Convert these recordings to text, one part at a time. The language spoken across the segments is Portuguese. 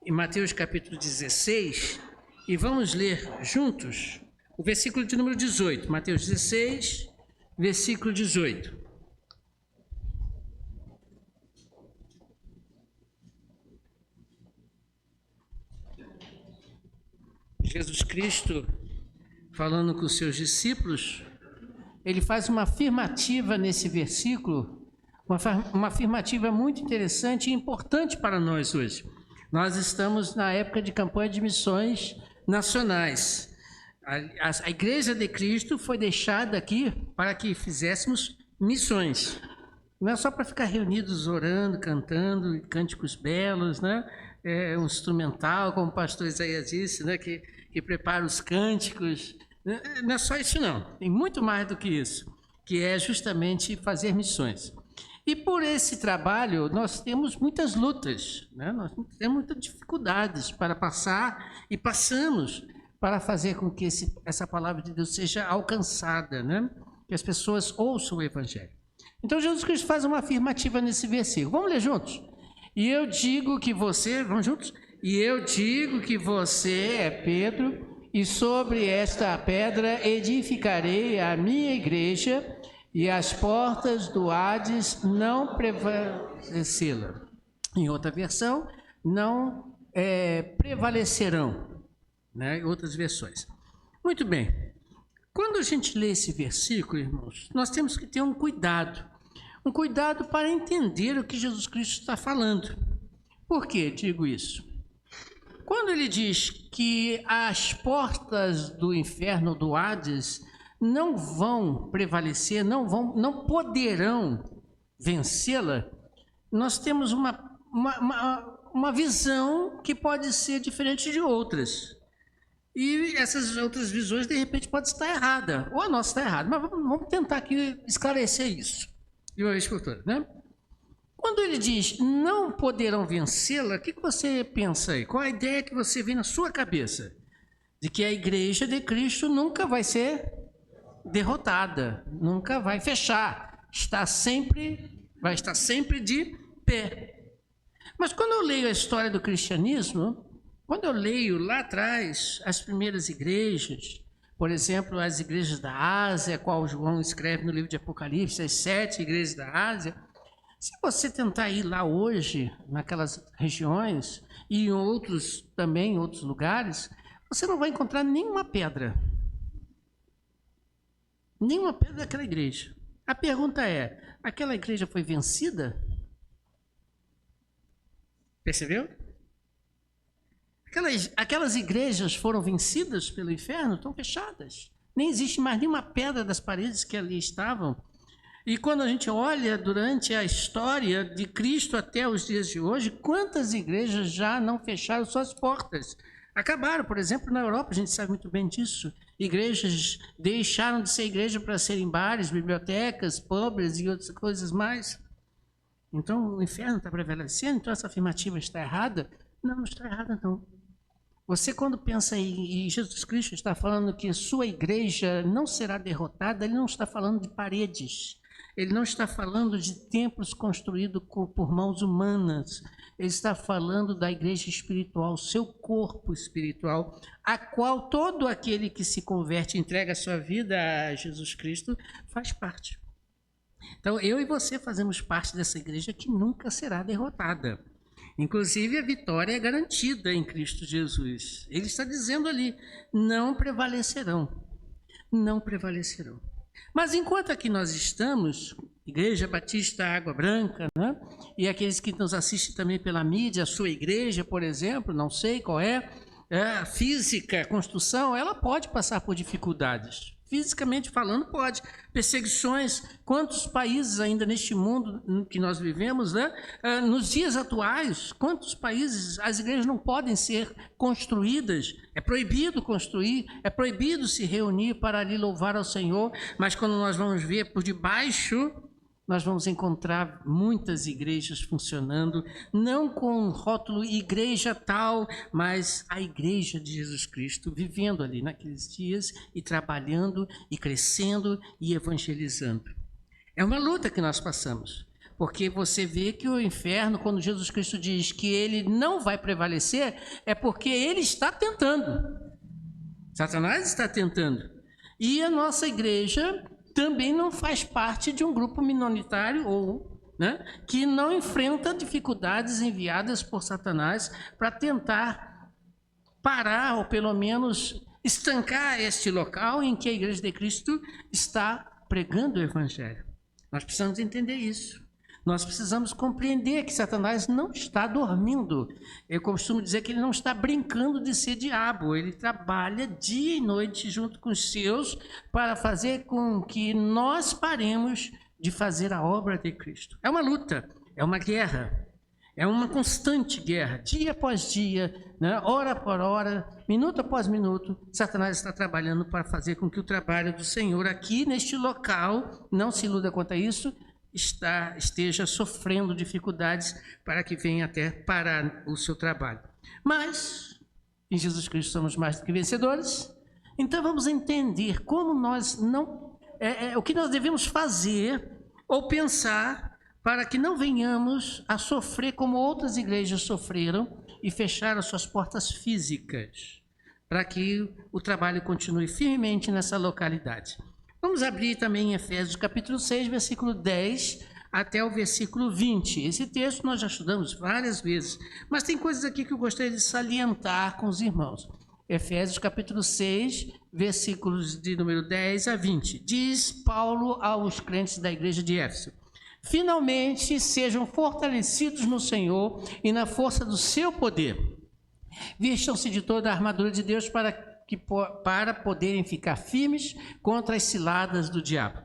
em Mateus capítulo 16 e vamos ler juntos o versículo de número 18. Mateus 16, versículo 18. Jesus Cristo, falando com os seus discípulos, ele faz uma afirmativa nesse versículo, uma afirmativa muito interessante e importante para nós hoje. Nós estamos na época de campanha de missões nacionais. A Igreja de Cristo foi deixada aqui para que fizéssemos missões. Não é só para ficar reunidos orando, cantando, cânticos belos, né? Um instrumental, como o pastor Isaías disse, né? que prepara os cânticos. Não é só isso não, tem muito mais do que isso, que é justamente fazer missões. E por esse trabalho nós temos muitas lutas, né? Nós temos muitas dificuldades para passar e passamos para fazer com que essa palavra de Deus seja alcançada, né? Que as pessoas ouçam o Evangelho. Então Jesus Cristo faz uma afirmativa nesse versículo. Vamos ler juntos? E eu digo que você, vamos juntos? E eu digo que você é Pedro, e sobre esta pedra edificarei a minha igreja, e as portas do Hades não prevalecerão. Em outra versão, não prevalecerão, né? Em outras versões. Muito bem. Quando a gente lê esse versículo, irmãos, nós temos que ter um cuidado para entender o que Jesus Cristo está falando. Por que digo isso? Quando ele diz que as portas do inferno, do Hades, não vão prevalecer, não poderão vencê-la, nós temos uma visão que pode ser diferente de outras. E essas outras visões, de repente, podem estar erradas, ou a nossa está errada, mas vamos tentar aqui esclarecer isso, de uma vez por todas, né? Quando ele diz, não poderão vencê-la, o que você pensa aí? Qual a ideia que você vê na sua cabeça? De que a igreja de Cristo nunca vai ser derrotada, nunca vai fechar, vai estar sempre de pé. Mas quando eu leio a história do cristianismo, quando eu leio lá atrás as primeiras igrejas, por exemplo, as igrejas da Ásia, qual João escreve no livro de Apocalipse, as 7 igrejas da Ásia, se você tentar ir lá hoje, naquelas regiões, e em outros também, em outros lugares, você não vai encontrar nenhuma pedra. Nenhuma pedra daquela igreja. A pergunta é, aquela igreja foi vencida? Percebeu? Aquelas igrejas foram vencidas pelo inferno, estão fechadas. Nem existe mais nenhuma pedra das paredes que ali estavam. E quando a gente olha durante a história de Cristo até os dias de hoje, quantas igrejas já não fecharam suas portas? Acabaram, por exemplo, na Europa, a gente sabe muito bem disso. Igrejas deixaram de ser igreja para serem bares, bibliotecas, pubs e outras coisas mais. Então, o inferno está prevalecendo, então essa afirmativa está errada? Não está errada, não. Você, quando pensa em Jesus Cristo está falando que sua igreja não será derrotada, ele não está falando de paredes. Ele não está falando de templos construídos por mãos humanas. Ele está falando da igreja espiritual, seu corpo espiritual, a qual todo aquele que se converte e entrega a sua vida a Jesus Cristo faz parte. Então, eu e você fazemos parte dessa igreja que nunca será derrotada. Inclusive, a vitória é garantida em Cristo Jesus. Ele está dizendo ali, não prevalecerão. Não prevalecerão. Mas enquanto aqui nós estamos, Igreja Batista Água Branca, né? E aqueles que nos assistem também pela mídia, a sua igreja, por exemplo, não sei qual a física, a construção, ela pode passar por dificuldades. Fisicamente falando, pode. Perseguições, quantos países ainda neste mundo que nós vivemos, né? Nos dias atuais, quantos países as igrejas não podem ser construídas? É proibido construir, é proibido se reunir para ali louvar ao Senhor, mas quando nós vamos ver por debaixo, nós vamos encontrar muitas igrejas funcionando, não com o rótulo igreja tal, mas a igreja de Jesus Cristo, vivendo ali naqueles dias e trabalhando e crescendo e evangelizando. É uma luta que nós passamos. Porque você vê que o inferno, quando Jesus Cristo diz que ele não vai prevalecer, é porque ele está tentando. Satanás está tentando. E a nossa igreja também não faz parte de um grupo minoritário que não enfrenta dificuldades enviadas por Satanás para tentar parar ou pelo menos estancar este local em que a Igreja de Cristo está pregando o Evangelho. Nós precisamos entender isso. Nós precisamos compreender que Satanás não está dormindo. Eu costumo dizer que ele não está brincando de ser diabo. Ele trabalha dia e noite junto com os seus para fazer com que nós paremos de fazer a obra de Cristo. É uma luta, é uma guerra. É uma constante guerra, dia após dia, né? Hora por hora, minuto após minuto, Satanás está trabalhando para fazer com que o trabalho do Senhor aqui neste local, não se iluda quanto a isso, esteja sofrendo dificuldades para que venha até parar o seu trabalho. Mas, em Jesus Cristo somos mais do que vencedores, então vamos entender como nós o que nós devemos fazer ou pensar para que não venhamos a sofrer como outras igrejas sofreram e fecharam suas portas físicas, para que o trabalho continue firmemente nessa localidade. Vamos abrir também em Efésios capítulo 6, versículo 10 até o versículo 20. Esse texto nós já estudamos várias vezes, mas tem coisas aqui que eu gostaria de salientar com os irmãos. Efésios capítulo 6, versículos de número 10 a 20. Diz Paulo aos crentes da igreja de Éfeso: finalmente sejam fortalecidos no Senhor e na força do seu poder. Vistam-se de toda a armadura de Deus para poderem ficar firmes contra as ciladas do diabo.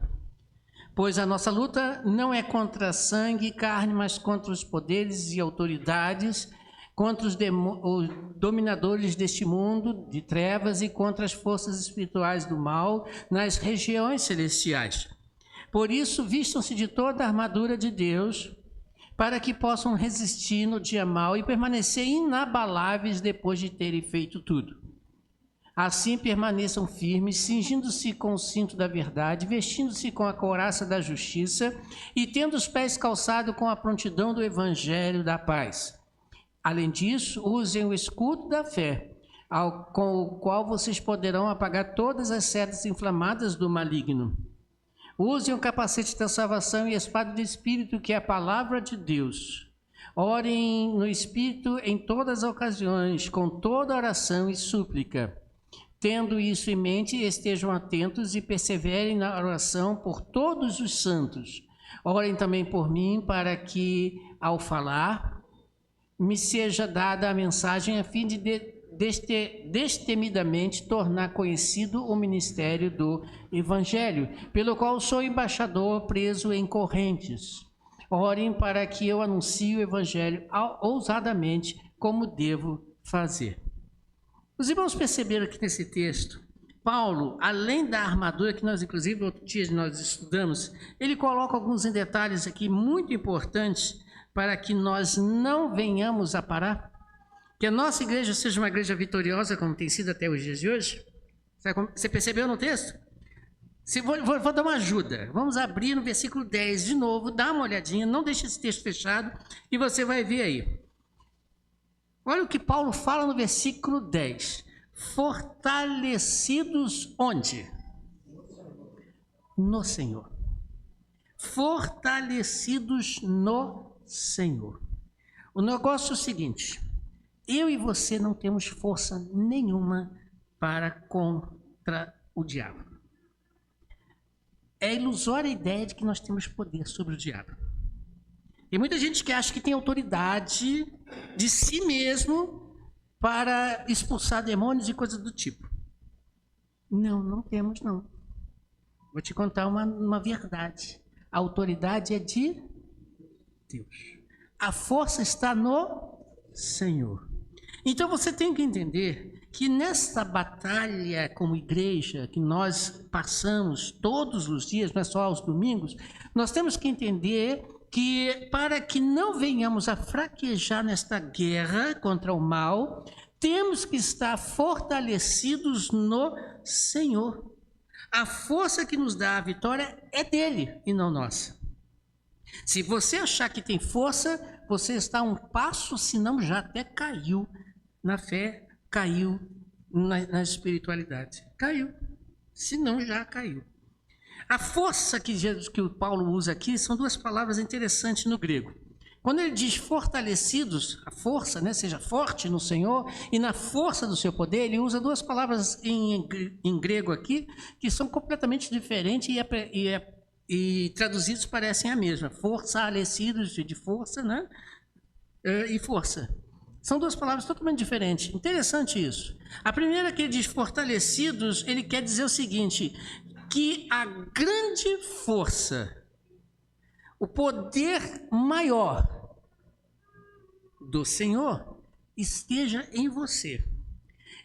Pois a nossa luta não é contra sangue e carne, mas contra os poderes e autoridades, contra os dominadores deste mundo de trevas e contra as forças espirituais do mal nas regiões celestiais. Por isso, vistam-se de toda a armadura de Deus, para que possam resistir no dia mau e permanecer inabaláveis depois de terem feito tudo. Assim permaneçam firmes, cingindo-se com o cinto da verdade, vestindo-se com a couraça da justiça e tendo os pés calçados com a prontidão do evangelho da paz. Além disso, usem o escudo da fé, com o qual vocês poderão apagar todas as setas inflamadas do maligno. Usem o capacete da salvação e a espada do Espírito, que é a palavra de Deus. Orem no Espírito em todas as ocasiões, com toda oração e súplica. Tendo isso em mente, estejam atentos e perseverem na oração por todos os santos. Orem também por mim, para que, ao falar, me seja dada a mensagem a fim de destemidamente tornar conhecido o ministério do Evangelho, pelo qual sou embaixador preso em correntes. Orem para que eu anuncie o Evangelho ousadamente, como devo fazer. Os irmãos perceberam que nesse texto, Paulo, além da armadura que nós, inclusive, outro dia nós estudamos, ele coloca alguns detalhes aqui muito importantes para que nós não venhamos a parar. Que a nossa igreja seja uma igreja vitoriosa, como tem sido até os dias de hoje. Você percebeu no texto? Vou dar uma ajuda. Vamos abrir no versículo 10 de novo, dá uma olhadinha, não deixe esse texto fechado e você vai ver aí. Olha o que Paulo fala no versículo 10. Fortalecidos onde? No Senhor. Fortalecidos no Senhor. O negócio é o seguinte: eu e você não temos força nenhuma para contra o diabo. É ilusória a ideia de que nós temos poder sobre o diabo. Tem muita gente que acha que tem autoridade de si mesmo para expulsar demônios e coisas do tipo. Não, não temos não. Vou te contar uma verdade. A autoridade é de Deus. A força está no Senhor. Então você tem que entender que nesta batalha como igreja que nós passamos todos os dias, não é só aos domingos, nós temos que entender que para que não venhamos a fraquejar nesta guerra contra o mal, temos que estar fortalecidos no Senhor. A força que nos dá a vitória é dele e não nossa. Se você achar que tem força, você está a um passo, se não já até caiu na fé, caiu na espiritualidade. Caiu. Se não já caiu. A força que o Paulo usa aqui são duas palavras interessantes no grego. Quando ele diz fortalecidos, a força, né, seja forte no Senhor, e na força do seu poder, ele usa duas palavras em grego aqui, que são completamente diferentes e traduzidos parecem a mesma. Fortalecidos de força, né? E força. São duas palavras totalmente diferentes. Interessante isso. A primeira que ele diz fortalecidos, ele quer dizer o seguinte, que a grande força, o poder maior do Senhor esteja em você.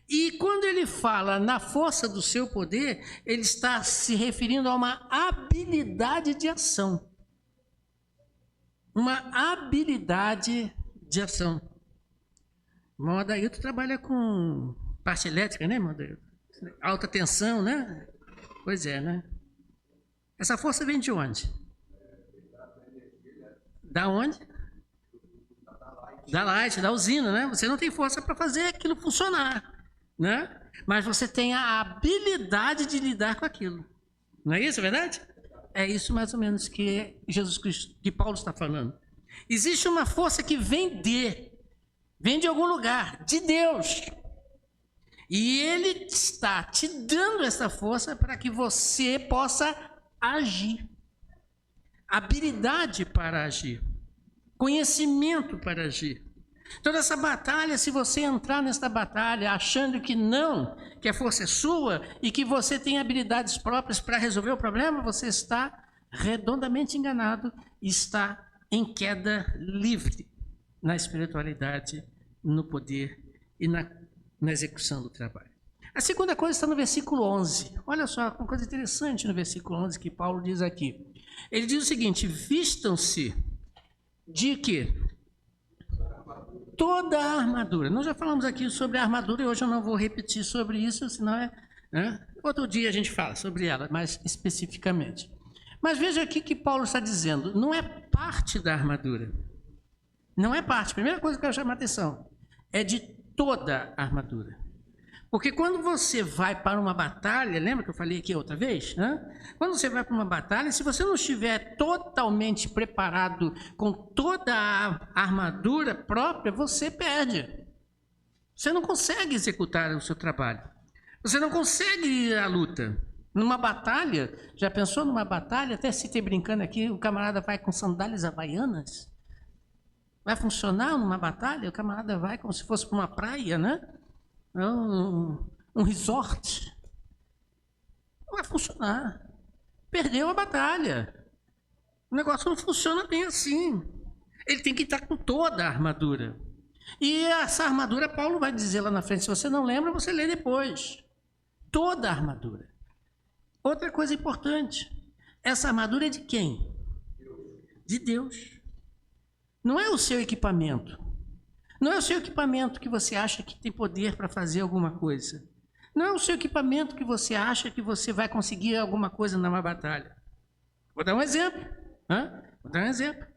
E quando ele fala na força do seu poder, ele está se referindo a uma habilidade de ação. Uma habilidade de ação. O irmão Adailton trabalha com parte elétrica, né, irmão Adailton? Alta tensão, né? Pois é, né? Essa força vem de onde? Da onde? Da Light, da usina, né? Você não tem força para fazer aquilo funcionar, né? Mas você tem a habilidade de lidar com aquilo. Não é isso, é verdade? É isso mais ou menos que Jesus Cristo, que Paulo está falando. Existe uma força que vem de algum lugar, de Deus. E Ele está te dando essa força para que você possa agir. Habilidade para agir. Conhecimento para agir. Toda essa batalha, se você entrar nessa batalha achando que não, que a força é sua e que você tem habilidades próprias para resolver o problema, você está redondamente enganado e está em queda livre na espiritualidade, no poder e na execução do trabalho. A segunda coisa está no versículo 11. Olha só, uma coisa interessante no versículo 11 que Paulo diz aqui. Ele diz o seguinte, vistam-se de quê? Toda a armadura. Nós já falamos aqui sobre a armadura e hoje eu não vou repetir sobre isso, senão outro dia a gente fala sobre ela, mais especificamente. Mas veja aqui que Paulo está dizendo, não é parte da armadura. Não é parte. Primeira coisa que eu quero chamar a atenção é de toda a armadura. Porque quando você vai para uma batalha, lembra que eu falei aqui outra vez? Né? Quando você vai para uma batalha, se você não estiver totalmente preparado com toda a armadura própria, você perde. Você não consegue executar o seu trabalho. Você não consegue ir à luta. Numa batalha, já pensou numa batalha? Até citei brincando aqui, o camarada vai com sandálias havaianas. Vai funcionar numa batalha? O camarada vai como se fosse para uma praia, né? Um resort. Não vai funcionar. Perdeu a batalha. O negócio não funciona bem assim. Ele tem que estar com toda a armadura. E essa armadura, Paulo vai dizer lá na frente, se você não lembra, você lê depois. Toda a armadura. Outra coisa importante, essa armadura é de quem? De Deus. Não é o seu equipamento. Não é o seu equipamento que você acha que tem poder para fazer alguma coisa. Não é o seu equipamento que você acha que você vai conseguir alguma coisa numa batalha. Vou dar um exemplo. Vou dar um exemplo.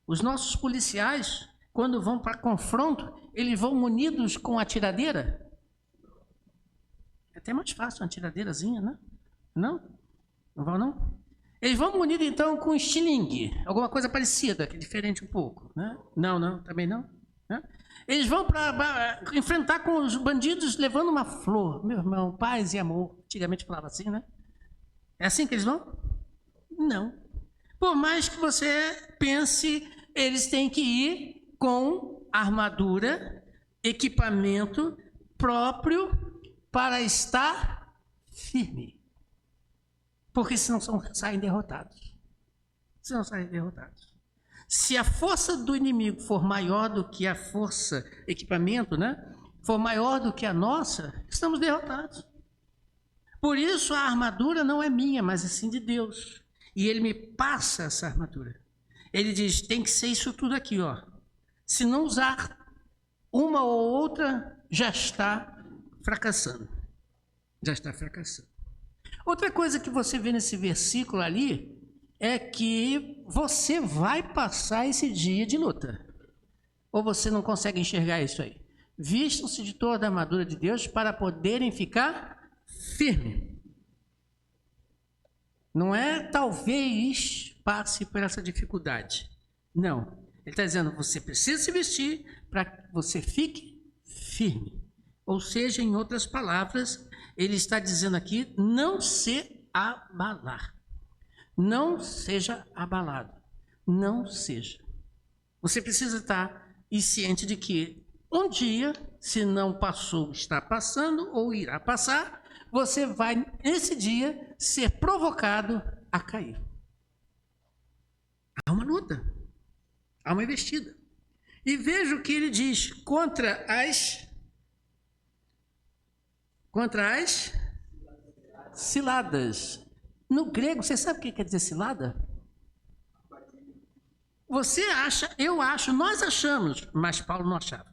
Os nossos policiais, quando vão para confronto, eles vão munidos com a tiradeira. É até mais fácil uma tiradeirazinha, né? Não? Não vão, não? Eles vão munidos, então, com estilingue. Alguma coisa parecida, que é diferente um pouco. Né? Não, também não. Né? Eles vão para enfrentar com os bandidos levando uma flor. Meu irmão, paz e amor. Antigamente falava assim, né? É assim que eles vão? Não. Por mais que você pense, eles têm que ir com armadura, equipamento próprio para estar firme. Porque senão saem derrotados. Senão saem derrotados. Se a força do inimigo for maior do que a força, equipamento, né? For maior do que a nossa, estamos derrotados. Por isso a armadura não é minha, mas é sim de Deus. E Ele me passa essa armadura. Ele diz, tem que ser isso tudo aqui, ó. Se não usar uma ou outra, já está fracassando. Já está fracassando. Outra coisa que você vê nesse versículo ali, é que você vai passar esse dia de luta. Ou você não consegue enxergar isso aí? Vistam-se de toda a armadura de Deus para poderem ficar firmes. Não é talvez passe por essa dificuldade. Não. Ele está dizendo, você precisa se vestir para que você fique firme. Ou seja, em outras palavras, ele está dizendo aqui, não se abalar. Não seja abalado. Não seja. Você precisa estar ciente de que um dia, se não passou, está passando ou irá passar, você vai, nesse dia, ser provocado a cair. Há uma luta. Há uma investida. E veja o que ele diz contra as ciladas. No grego, você sabe o que quer dizer cilada? Você acha, eu acho, nós achamos, mas Paulo não achava.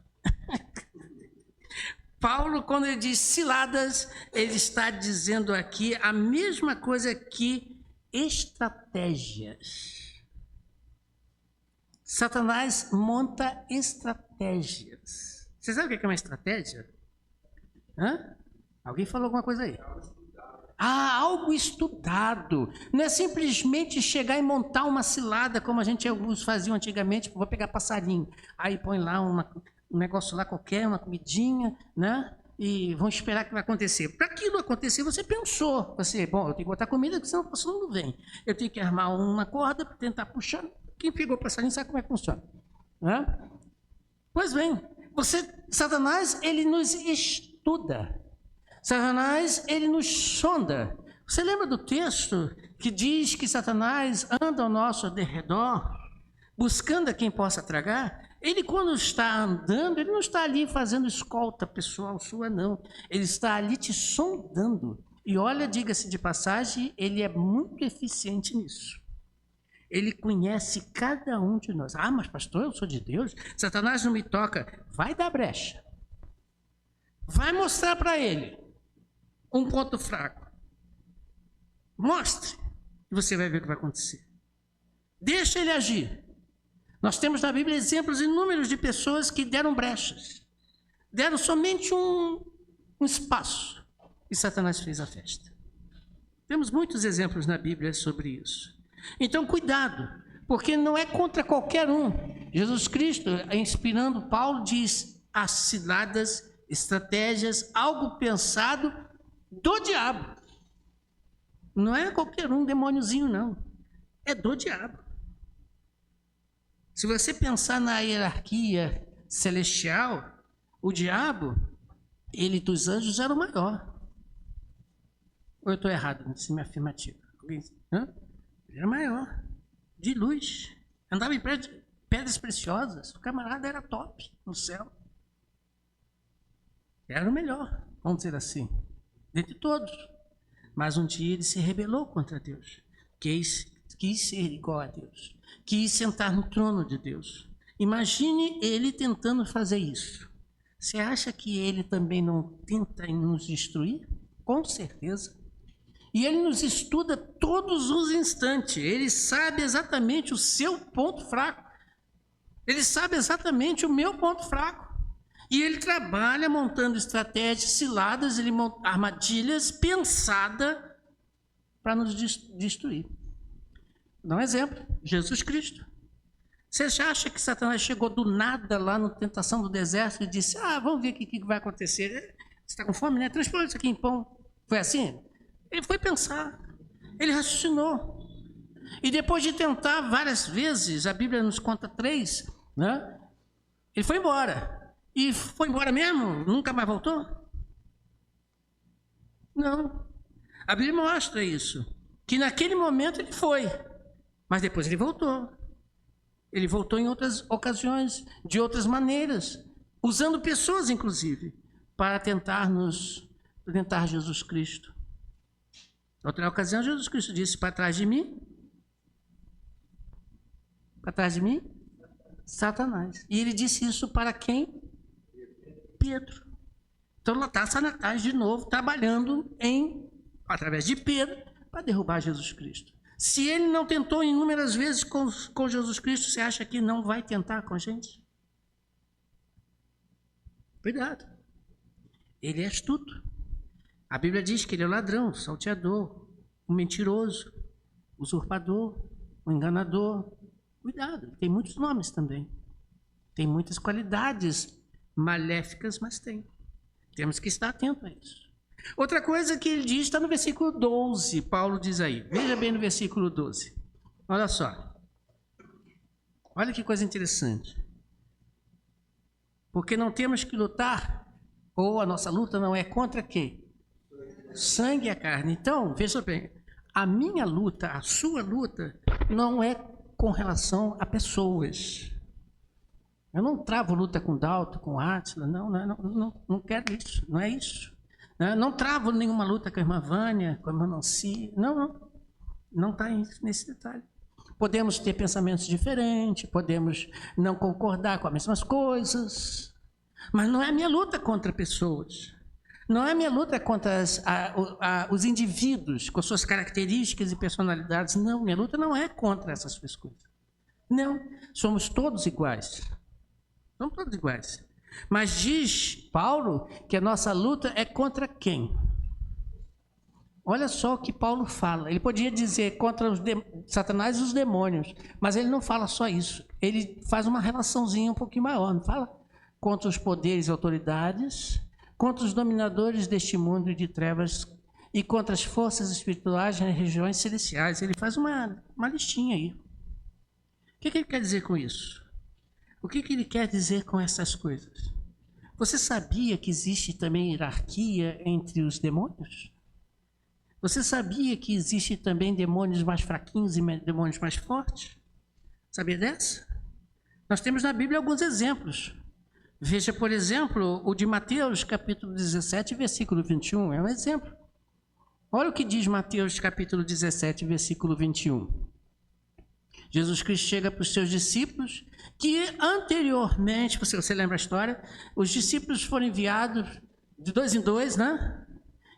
Paulo, quando ele diz ciladas, ele está dizendo aqui a mesma coisa que estratégias. Satanás monta estratégias. Você sabe o que é uma estratégia? Hã? Alguém falou alguma coisa aí? Algo estudado. Não é simplesmente chegar e montar uma cilada, como a gente alguns faziam antigamente, vou pegar passarinho. Aí põe lá um negócio lá qualquer, uma comidinha, né? E vão esperar que vai acontecer. Para aquilo acontecer, você pensou. Você, bom, eu tenho que botar comida, porque senão o passarinho não vem. Eu tenho que armar uma corda para tentar puxar. Quem pegou o passarinho sabe como é que funciona. Né? Pois bem, Satanás, ele nos estuda. Satanás, ele nos sonda. Você lembra do texto que diz que Satanás anda ao nosso derredor, buscando a quem possa tragar? Ele, quando está andando, ele não está ali fazendo escolta pessoal sua, não. Ele está ali te sondando. E olha, diga-se de passagem, ele é muito eficiente nisso. Ele conhece cada um de nós. Mas pastor, eu sou de Deus, Satanás não me toca. Vai dar brecha. Vai mostrar para ele um ponto fraco. Mostre. E você vai ver o que vai acontecer. Deixa ele agir. Nós temos na Bíblia exemplos inúmeros de pessoas que deram brechas. Deram somente um espaço. E Satanás fez a festa. Temos muitos exemplos na Bíblia sobre isso. Então, cuidado, porque não é contra qualquer um. Jesus Cristo, inspirando Paulo, diz as ciladas, estratégias, algo pensado do diabo. Não é qualquer um demôniozinho, não. É do diabo. Se você pensar na hierarquia celestial, o diabo, ele dos anjos era o maior. Ou eu estou errado nessa minha afirmativa? Ele era maior, de luz. Andava em pedras preciosas. O camarada era top no céu. Era o melhor, vamos dizer assim, dentre todos. Mas um dia ele se rebelou contra Deus. Quis ser igual a Deus. Quis sentar no trono de Deus. Imagine ele tentando fazer isso. Você acha que ele também não tenta nos destruir? Com certeza. E ele nos estuda todos os instantes. Ele sabe exatamente o seu ponto fraco. Ele sabe exatamente o meu ponto fraco. E ele trabalha montando estratégias, ciladas, ele monta armadilhas pensadas para nos destruir. Vou dar um exemplo. Jesus Cristo. Você já acha que Satanás chegou do nada lá na tentação do deserto e disse, vamos ver o que vai acontecer. Você está com fome, né? Transforma isso aqui em pão. Foi assim? Ele foi pensar. Ele raciocinou. E depois de tentar várias vezes, a Bíblia nos conta 3, né? Ele foi embora. E foi embora mesmo? Nunca mais voltou? Não. A Bíblia mostra isso. Que naquele momento ele foi. Mas depois ele voltou. Ele voltou em outras ocasiões, de outras maneiras. Usando pessoas, inclusive, para tentar Jesus Cristo. Outra ocasião, Jesus Cristo disse, para trás de mim, Satanás. E ele disse isso para quem? Pedro. Então lá está Satanás de novo trabalhando através de Pedro para derrubar Jesus Cristo. Se ele não tentou inúmeras vezes com Jesus Cristo, você acha que não vai tentar com a gente? Cuidado. Ele é astuto. A Bíblia diz que ele é o ladrão, o salteador, o mentiroso, o usurpador, o enganador. Cuidado, tem muitos nomes também. Tem muitas qualidades maléficas, mas tem. Temos que estar atento a isso. Outra coisa que ele diz está no versículo 12. Paulo diz aí. Veja bem no versículo 12. Olha só. Olha que coisa interessante. Porque não temos que lutar, ou a nossa luta não é contra quem? Sangue e a carne. Então, veja bem. A minha luta, a sua luta, não é com relação a pessoas. Eu não travo luta com Dalton, com Átila, não quero isso, não é isso. Não travo nenhuma luta com a irmã Vânia, com a irmã Nancy, não está nesse detalhe. Podemos ter pensamentos diferentes, podemos não concordar com as mesmas coisas, mas não é a minha luta contra pessoas. Não é a minha luta contra os indivíduos, com suas características e personalidades. Não, minha luta não é contra essas coisas. Não, somos todos iguais. Somos todos iguais. Mas diz Paulo que a nossa luta é contra quem? Olha só o que Paulo fala. Ele podia dizer contra Satanás e os demônios, mas ele não fala só isso. Ele faz uma relaçãozinha um pouquinho maior, não fala? Contra os poderes e autoridades, contra os dominadores deste mundo de trevas e contra as forças espirituais nas regiões celestiais. Ele faz uma listinha aí. O que ele quer dizer com isso? O que ele quer dizer com essas coisas? Você sabia que existe também hierarquia entre os demônios? Você sabia que existe também demônios mais fraquinhos e demônios mais fortes? Sabia dessa? Nós temos na Bíblia alguns exemplos. Veja, por exemplo, o de Mateus, capítulo 17, versículo 21. É um exemplo. Olha o que diz Mateus, capítulo 17, versículo 21. Jesus Cristo chega para os seus discípulos, que anteriormente, você lembra a história? Os discípulos foram enviados de 2 em 2, né?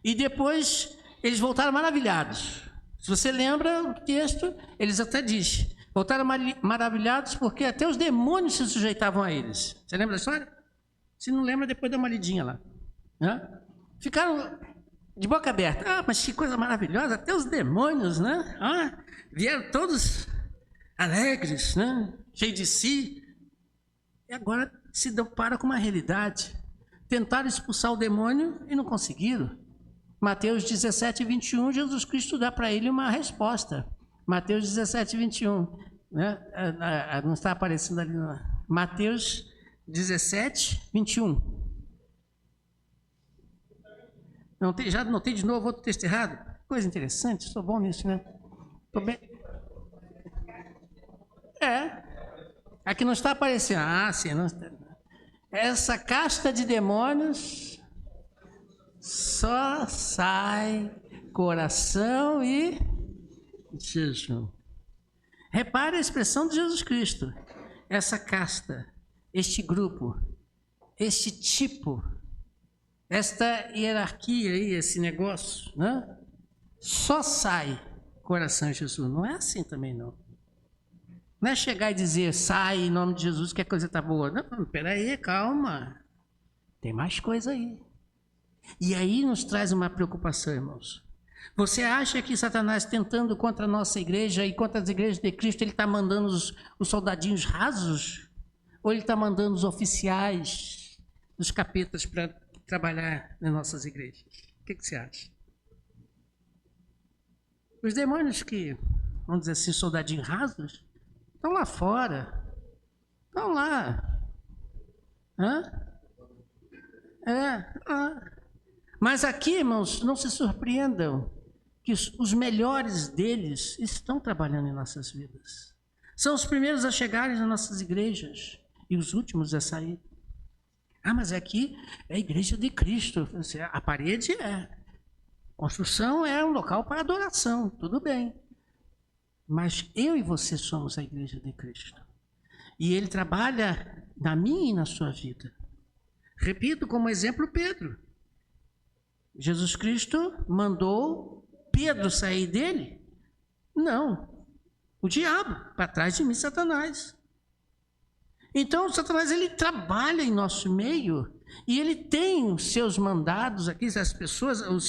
E depois eles voltaram maravilhados. Se você lembra o texto, eles até dizem, voltaram maravilhados porque até os demônios se sujeitavam a eles. Você lembra da história? Se não lembra, depois dá uma lidinha lá. Né? Ficaram de boca aberta. Ah, mas que coisa maravilhosa, até os demônios, né? Ah, vieram todos alegres, né? Cheios de si. E agora se depara com uma realidade. Tentaram expulsar o demônio e não conseguiram. Mateus 17, 21, Jesus Cristo dá para ele uma resposta. Mateus 17, 21. Né? Não está aparecendo ali. Não. Mateus 17, 21. Já notei de novo outro texto errado? Coisa interessante, estou bom nisso, né? Estou bem. Aqui não está aparecendo. Ah, sim. Não está. Essa casta de demônios só sai coração e jejum. Repare a expressão de Jesus Cristo. Essa casta, este grupo, este tipo, esta hierarquia aí, esse negócio, né? Só sai coração e jejum. Não é assim também, não. Não é chegar e dizer, sai em nome de Jesus que a coisa está boa. Não, peraí, calma. Tem mais coisa aí. E aí nos traz uma preocupação, irmãos. Você acha que Satanás tentando contra a nossa igreja e contra as igrejas de Cristo, ele está mandando os soldadinhos rasos? Ou ele está mandando os oficiais dos capetas para trabalhar nas nossas igrejas? O que você acha? Os demônios que, vamos dizer assim, soldadinhos rasos, estão lá fora. Estão lá. Mas aqui, irmãos, não se surpreendam que os melhores deles estão trabalhando em nossas vidas. São os primeiros a chegarem nas nossas igrejas e os últimos a sair. Ah, mas aqui é a igreja de Cristo. A parede é. Construção é um local para adoração, tudo bem. Mas eu e você somos a igreja de Cristo. E ele trabalha na minha e na sua vida. Repito como exemplo Pedro. Jesus Cristo mandou Pedro sair dele Não. O diabo, para trás de mim, Satanás. Então, Satanás, ele trabalha em nosso meio e ele tem os seus mandados aqui, as pessoas, os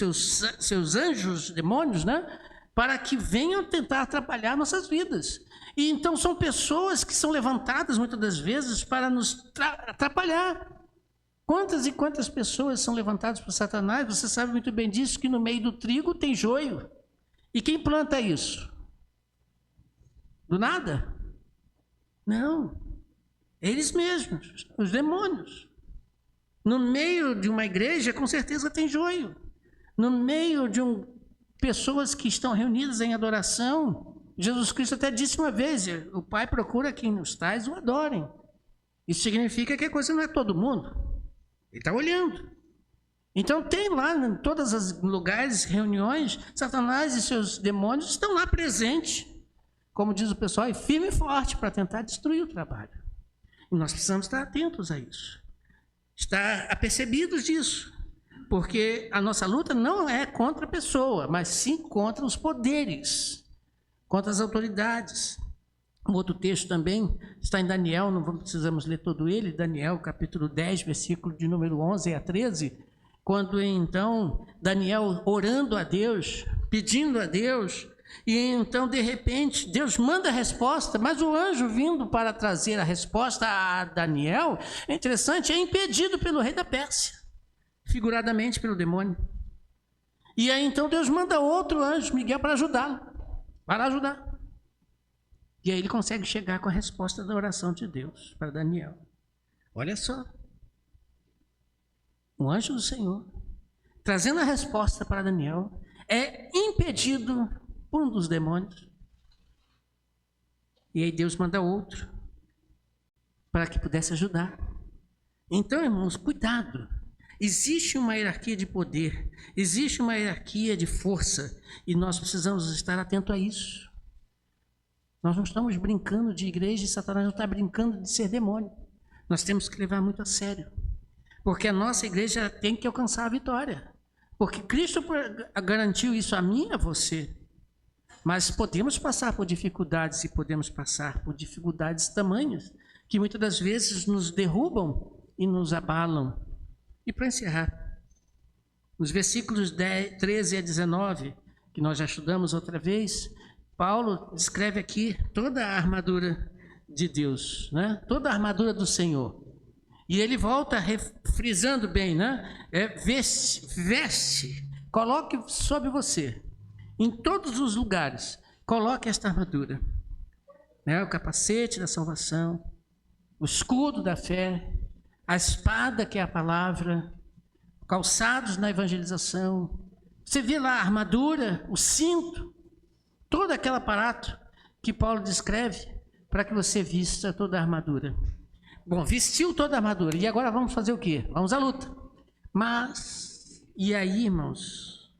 seus anjos, demônios, né? Para que venham tentar atrapalhar nossas vidas. E então são pessoas que são levantadas muitas das vezes para nos atrapalhar. Quantas e quantas pessoas são levantadas por Satanás? Você sabe muito bem disso, que no meio do trigo tem joio. E quem planta isso? Do nada? Não. Eles mesmos, os demônios. No meio de uma igreja, com certeza tem joio. No meio de pessoas que estão reunidas em adoração, Jesus Cristo até disse uma vez, o Pai procura que nos tais o adorem. Isso significa que a coisa não é todo mundo. Ele está olhando. Então tem lá, em todos os lugares, reuniões, Satanás e seus demônios estão lá presentes. Como diz o pessoal, é firme e forte para tentar destruir o trabalho. E nós precisamos estar atentos a isso. Estar apercebidos disso. Porque a nossa luta não é contra a pessoa, mas sim contra os poderes, contra as autoridades. Um outro texto também está em Daniel, não precisamos ler todo ele, Daniel capítulo 10, versículo de número 11 a 13, quando então Daniel orando a Deus, pedindo a Deus, e então de repente Deus manda a resposta, mas o anjo vindo para trazer a resposta a Daniel, é interessante, é impedido pelo rei da Pérsia, figuradamente pelo demônio. E aí então Deus manda outro anjo, Miguel, para ajudá-lo, para ajudar. E aí ele consegue chegar com a resposta da oração de Deus para Daniel. Olha só. O anjo do Senhor, trazendo a resposta para Daniel, é impedido por um dos demônios. E aí Deus manda outro para que pudesse ajudar. Então, irmãos, cuidado. Existe uma hierarquia de poder, existe uma hierarquia de força, e nós precisamos estar atentos a isso. Nós não estamos brincando de igreja e Satanás não está brincando de ser demônio. Nós temos que levar muito a sério. Porque a nossa igreja tem que alcançar a vitória. Porque Cristo garantiu isso a mim e a você. Mas podemos passar por dificuldades e podemos passar por dificuldades tamanhas que muitas das vezes nos derrubam e nos abalam. E para encerrar, os versículos 13 a 19, que nós já estudamos outra vez, Paulo descreve aqui toda a armadura de Deus, né? Toda a armadura do Senhor. E ele volta frisando bem, né? Veste, coloque sobre você, em todos os lugares, coloque esta armadura. Né? O capacete da salvação, o escudo da fé, a espada que é a palavra, calçados na evangelização. Você vê lá a armadura, o cinto, todo aquele aparato que Paulo descreve para que você vista toda a armadura. Bom, vestiu toda a armadura. E agora vamos fazer o quê? Vamos à luta. Mas, e aí, irmãos,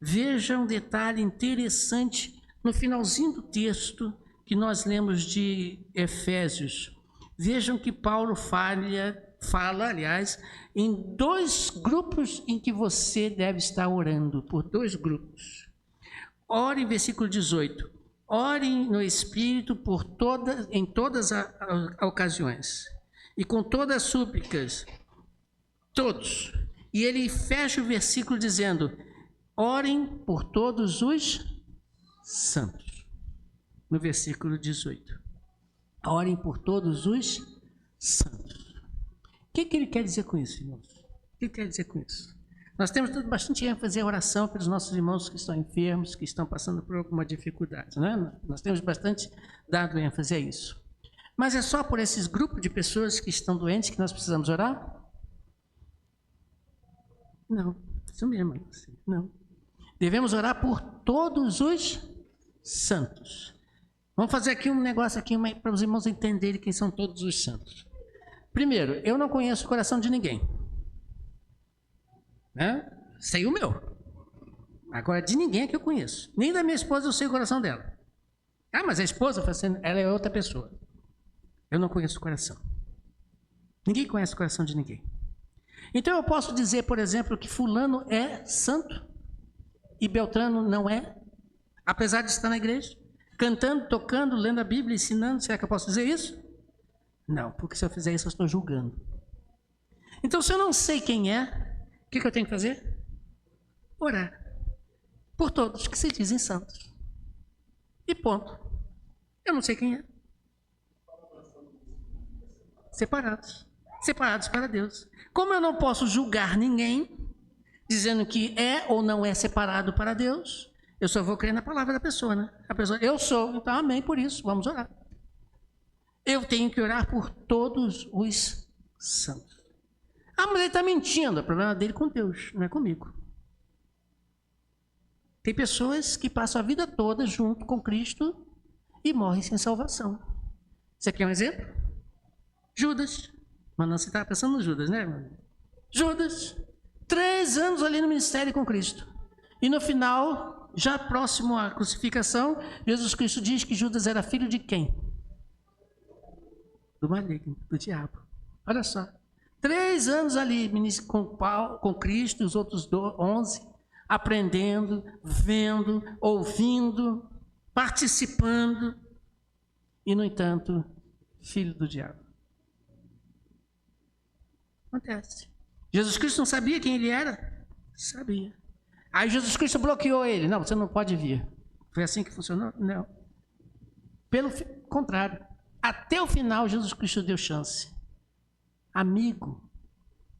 veja um detalhe interessante no finalzinho do texto que nós lemos de Efésios. Vejam que Paulo fala, aliás, em dois grupos em que você deve estar orando, por dois grupos. Ore em versículo 18. Orem no Espírito em todas as ocasiões. E com todas as súplicas. Todos. E ele fecha o versículo dizendo: orem por todos os santos. No versículo 18. Orem por todos os santos. O que ele quer dizer com isso, irmãos? O que ele quer dizer com isso? Nós temos dado bastante ênfase à oração pelos nossos irmãos que estão enfermos, que estão passando por alguma dificuldade, né? Nós temos bastante dado ênfase a isso. Mas é só por esses grupos de pessoas que estão doentes que nós precisamos orar? Não, isso mesmo, não. Devemos orar por todos os santos. Vamos fazer aqui um negócio aqui para os irmãos entenderem quem são todos os santos. Primeiro, eu não conheço o coração de ninguém. Né? Sei o meu. Agora, de ninguém é que eu conheço. Nem da minha esposa eu sei o coração dela. Ah, mas a esposa, ela é outra pessoa. Eu não conheço o coração. Ninguém conhece o coração de ninguém. Então eu posso dizer, por exemplo, que fulano é santo e Beltrano não é? apesar de estar na igreja, cantando, tocando, lendo a Bíblia, ensinando. Será que eu posso dizer isso? Não, porque se eu fizer isso, eu estou julgando. Então, se eu não sei quem é, o que eu tenho que fazer? Orar por todos que se dizem santos. E ponto. Eu não sei quem é. Separados. Separados para Deus. Como eu não posso julgar ninguém, dizendo que é ou não é separado para Deus, eu só vou crer na palavra da pessoa, né? A pessoa, eu sou, então amém por isso, vamos orar. Eu tenho que orar por todos os santos. Ah, mas ele está mentindo, é o problema dele com Deus, não é comigo. Tem pessoas que passam a vida toda junto com Cristo e morrem sem salvação. Você quer um exemplo? Judas. Mas não, você estava pensando no Judas, né? Judas, 3 anos ali no ministério com Cristo. E no final, já próximo à crucificação, Jesus Cristo diz que Judas era filho de quem? Do maligno, do diabo. Olha só. 3 anos ali com Cristo e os outros 11, aprendendo, vendo, ouvindo, participando. E, no entanto, filho do diabo. Acontece. Jesus Cristo não sabia quem ele era? Sabia. Aí Jesus Cristo bloqueou ele. Não, você não pode vir. Foi assim que funcionou? Não. Pelo contrário. Até o final, Jesus Cristo deu chance. Amigo,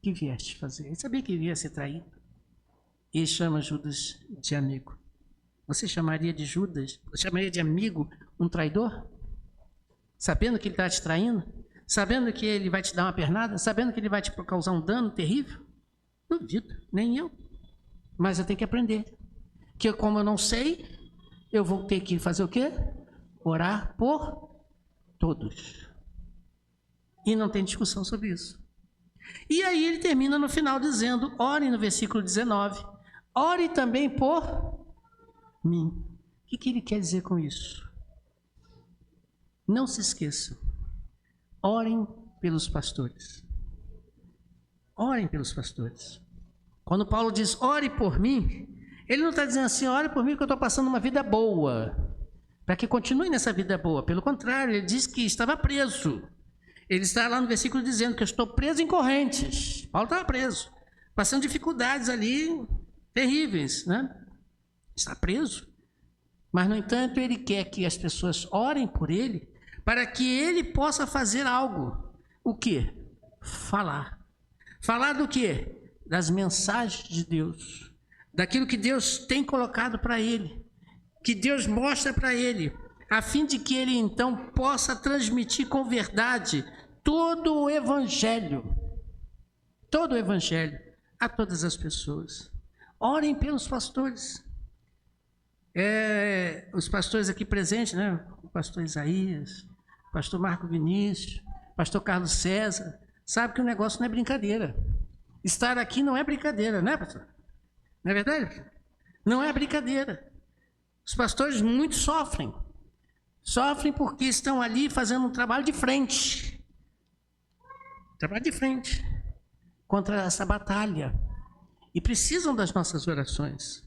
que vieste fazer? Ele sabia que ele ia ser traído. Ele chama Judas de amigo. Você chamaria de Judas? Você chamaria de amigo um traidor? Sabendo que ele está te traindo? Sabendo que ele vai te dar uma pernada? Sabendo que ele vai te causar um dano terrível? Duvido, nem eu. Mas eu tenho que aprender. Que como eu não sei, eu vou ter que fazer o quê? Orar por todos. E não tem discussão sobre isso. E aí ele termina no final dizendo, ore no versículo 19, ore também por mim. O que ele quer dizer com isso? Não se esqueçam. Orem pelos pastores. Orem pelos pastores. Quando Paulo diz, ore por mim, ele não está dizendo assim, ore por mim porque eu estou passando uma vida boa, para que continue nessa vida boa. Pelo contrário, ele diz que estava preso. Ele está lá no versículo dizendo que eu estou preso em correntes. Paulo estava preso, passando dificuldades ali terríveis, né? Está preso. Mas, no entanto, ele quer que as pessoas orem por ele, para que ele possa fazer algo. O quê? Falar. Falar do quê? Das mensagens de Deus. Daquilo que Deus tem colocado para ele. Que Deus mostra para ele. A fim de que ele, então, possa transmitir com verdade todo o Evangelho. Todo o Evangelho a todas as pessoas. Orem pelos pastores. Os pastores aqui presentes, né? O pastor Isaías, pastor Marco Vinícius, pastor Carlos César, sabe que o negócio não é brincadeira. Estar aqui não é brincadeira, né, pastor? Não é verdade? Não é brincadeira. Os pastores muito sofrem. Sofrem porque estão ali fazendo um trabalho de frente. Trabalho de frente contra essa batalha. E precisam das nossas orações.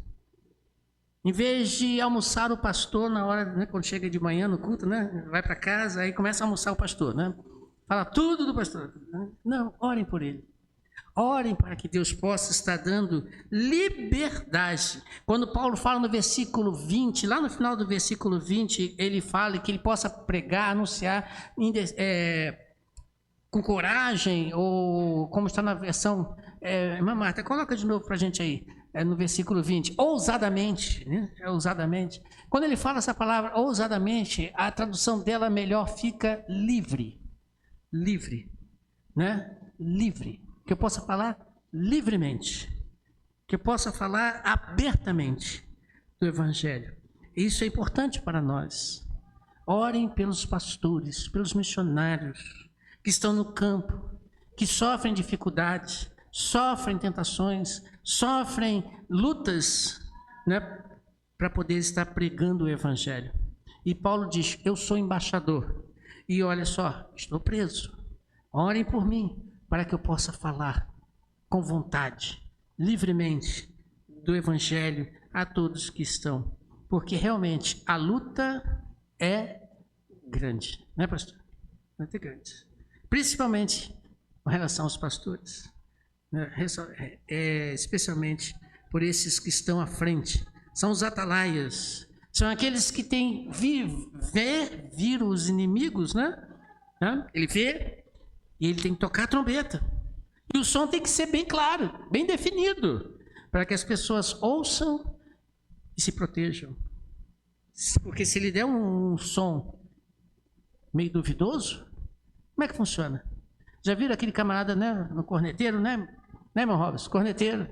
Em vez de almoçar o pastor na hora, né, quando chega de manhã no culto, né, vai para casa, aí começa a almoçar o pastor, né? Fala tudo do pastor. Não, orem por ele. Orem para que Deus possa estar dando liberdade. Quando Paulo fala no versículo 20, lá no final do versículo 20, ele fala que ele possa pregar, anunciar com coragem, ou como está na versão... Irmã Marta, coloca de novo para a gente aí. No versículo 20, ousadamente, né? Ousadamente. Quando ele fala essa palavra ousadamente, a tradução dela melhor fica livre. Livre, né? Livre. Que eu possa falar livremente. Que eu possa falar abertamente do Evangelho. Isso é importante para nós. Orem pelos pastores, pelos missionários que estão no campo, que sofrem dificuldades, sofrem tentações, sofrem lutas, né, para poder estar pregando o Evangelho. E Paulo diz, eu sou embaixador. E olha só, estou preso. Orem por mim, para que eu possa falar com vontade, livremente, do Evangelho a todos que estão porque realmente a luta é grande, né, pastor? Muito grande. Principalmente com relação aos pastores, né? Especialmente por esses que estão à frente. São os atalaias, são aqueles que têm vir os inimigos, né? Ele vê e ele tem que tocar a trombeta. E o som tem que ser bem claro, bem definido, para que as pessoas ouçam e se protejam. Porque se ele der um som meio duvidoso, como é que funciona? Já viram aquele camarada, né, no corneteiro, né, irmão Robson? Corneteiro.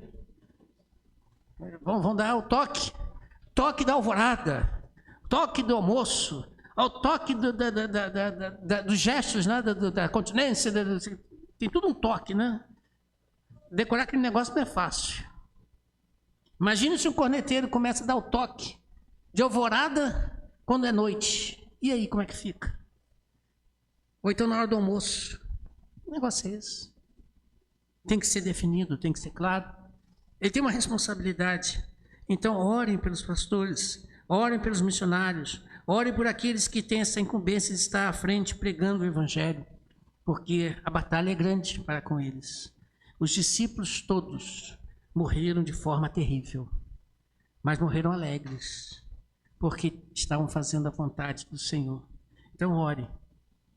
Vão dar o toque da alvorada, toque do almoço, ao toque dos gestos, né, da continência, tem tudo um toque, né? Decorar aquele negócio não é fácil. Imagine se o corneteiro começa a dar o toque de alvorada quando é noite. E aí, como é que fica? Ou então na hora do almoço. O negócio é esse. Tem que ser definido, tem que ser claro. Ele tem uma responsabilidade. Então, orem pelos pastores, orem pelos missionários, orem por aqueles que têm essa incumbência de estar à frente pregando o evangelho, porque a batalha é grande para com eles. Os discípulos todos morreram de forma terrível, mas morreram alegres, porque estavam fazendo a vontade do Senhor. Então, ore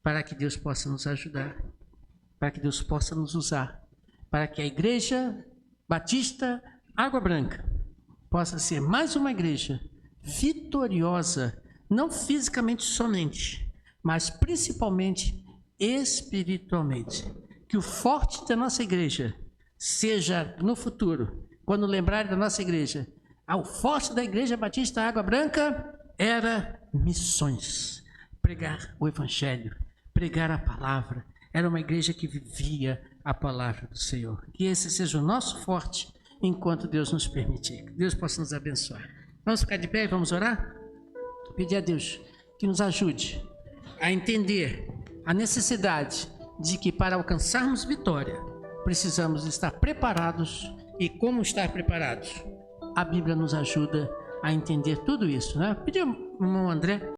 para que Deus possa nos ajudar, para que Deus possa nos usar, para que a Igreja Batista Água Branca possa ser mais uma igreja vitoriosa, não fisicamente somente, mas principalmente espiritualmente. Que o forte da nossa igreja seja no futuro, quando lembrarem da nossa igreja, o forte da Igreja Batista Água Branca era missões, pregar o evangelho, pregar a palavra. Era uma igreja que vivia a palavra do Senhor. Que esse seja o nosso forte enquanto Deus nos permitir. Que Deus possa nos abençoar. Vamos ficar de pé e vamos orar? Pedir a Deus que nos ajude a entender a necessidade de que para alcançarmos vitória, precisamos estar preparados. E como estar preparados? A Bíblia nos ajuda a entender tudo isso, né? Pedir ao irmão André